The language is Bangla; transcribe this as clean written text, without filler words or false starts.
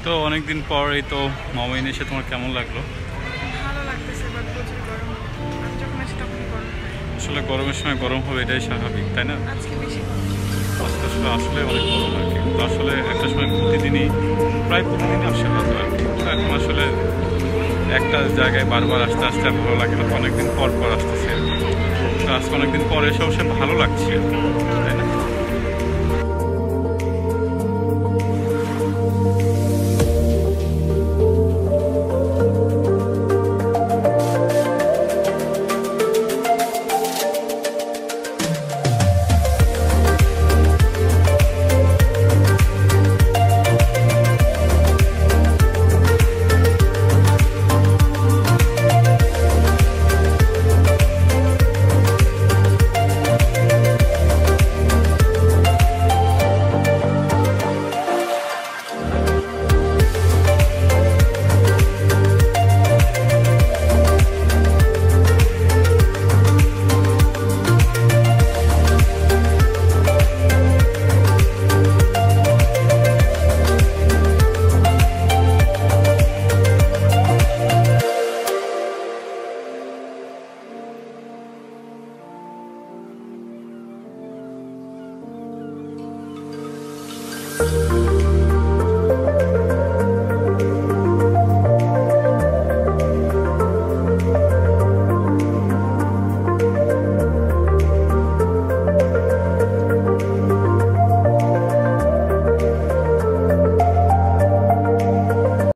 তো অনেকদিন পর এই তো মামাইন এসে তোমার কেমন লাগলো? ভালো লাগতেছে, বাট প্রচুর গরম। আমি যখন আসি তখনই গরম হয়। আসলে গরমের সময় গরম হবে, এটাই স্বাভাবিক, তাই না? আজকে বেশি আজকে আসলে অনেক গরম আর কি। তো আসলে একটা সময় প্রায় প্রতিদিনই আসা হতো আর কি। তো এখন আসলে একটা জায়গায় বারবার আসতে আসতে ভালো লাগে না, অনেকদিন পর পর আসতেছে আর কি। তো আজকে অনেকদিন পর এসেও সে ভালো লাগছে, তাই না?